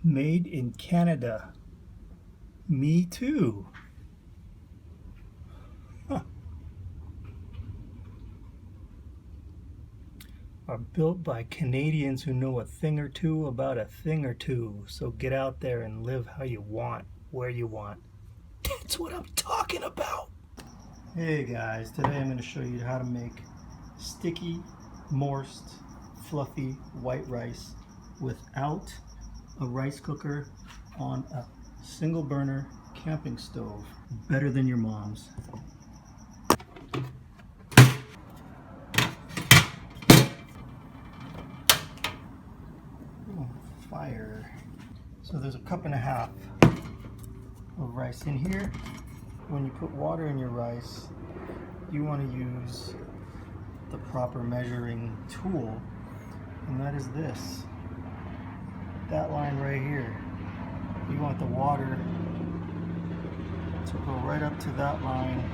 Made in Canada. Me too. Huh. Are built by Canadians who know a thing or two about a thing or two. So get out there and live how you want, where you want. That's what I'm talking about. Hey guys, today I'm going to show you how to make sticky, moist, fluffy white rice without a rice cooker on a single burner camping stove. Better than your mom's. Oh, fire. So there's a cup and a half of rice in here. When you put water in your rice, you want to use the proper measuring tool, and that is this. That line right here. You want the water to go right up to that line.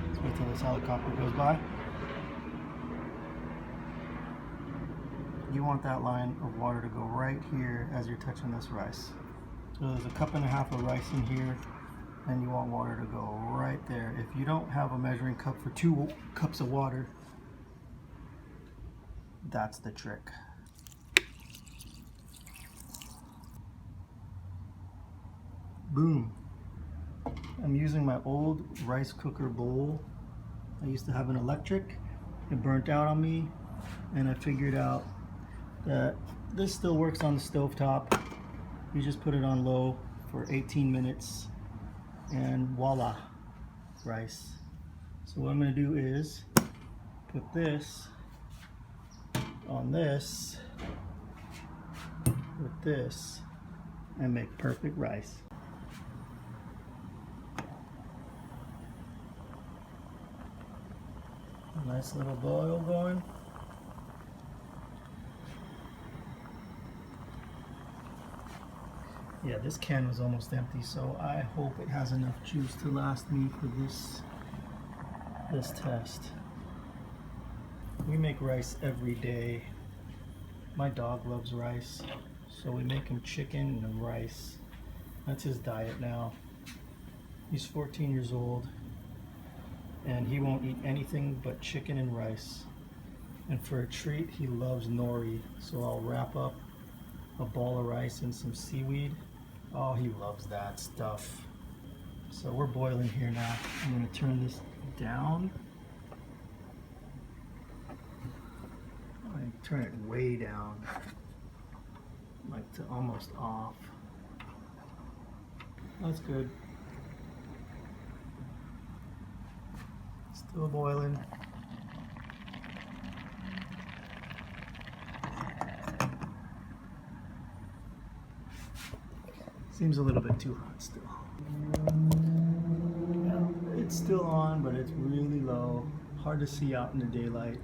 Let's wait till this helicopter goes by. You want that line of water to go right here as you're touching this rice. So there's a cup and a half of rice in here, and you want water to go right there. If you don't have a measuring cup for 2 cups of water, that's the trick. Boom. I'm using my old rice cooker bowl. I used to have an electric. It burnt out on me, and I figured out that this still works on the stovetop. You just put it on low for 18 minutes and voila, rice. So what I'm going to do is put this on this with this and make perfect rice. A nice little boil going. Yeah, this can was almost empty, so I hope it has enough juice to last me for this test. We make rice every day. My dog loves rice, so we make him chicken and rice. That's his diet now. He's 14 years old, and he won't eat anything but chicken and rice. And for a treat, he loves nori, so I'll wrap up a ball of rice and some seaweed. Oh, he loves that stuff. So we're boiling here now. I'm going to turn this down. I turn it way down, like to almost off. That's good. Still boiling. Seems a little bit too hot still. Yeah, it's still on, but it's really low. Hard to see out in the daylight.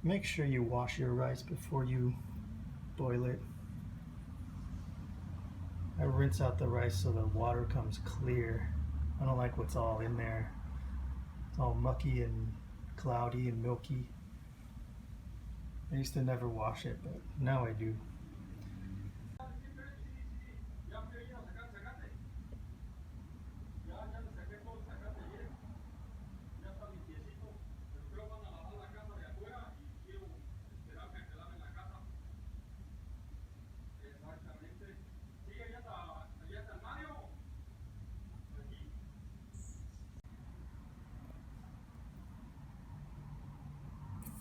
Make sure you wash your rice before you boil it. I rinse out the rice so the water comes clear. I don't like what's all in there. It's all mucky and cloudy and milky. I used to never wash it, but now I do.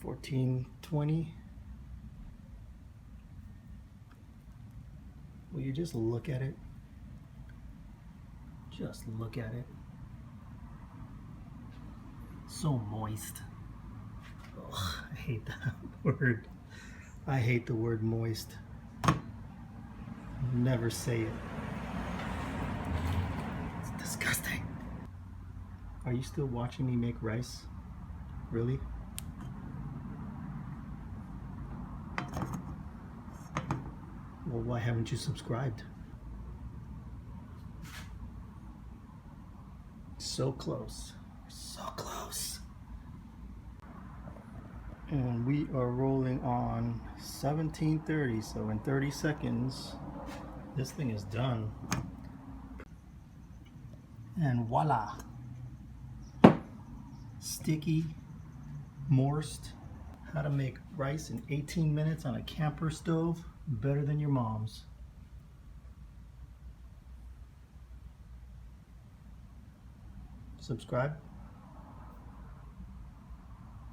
$14.20. Will you just look at it? Just look at it. So moist. Ugh, I hate that word. I hate the word moist. Never say it. It's disgusting. Are you still watching me make rice? Really? Well, why haven't you subscribed? So close. So close. And we are rolling on 1730, so in 30 seconds this thing is done. And voila, sticky, morsed. How to make rice in 18 minutes on a camper stove, better than your mom's. Subscribe.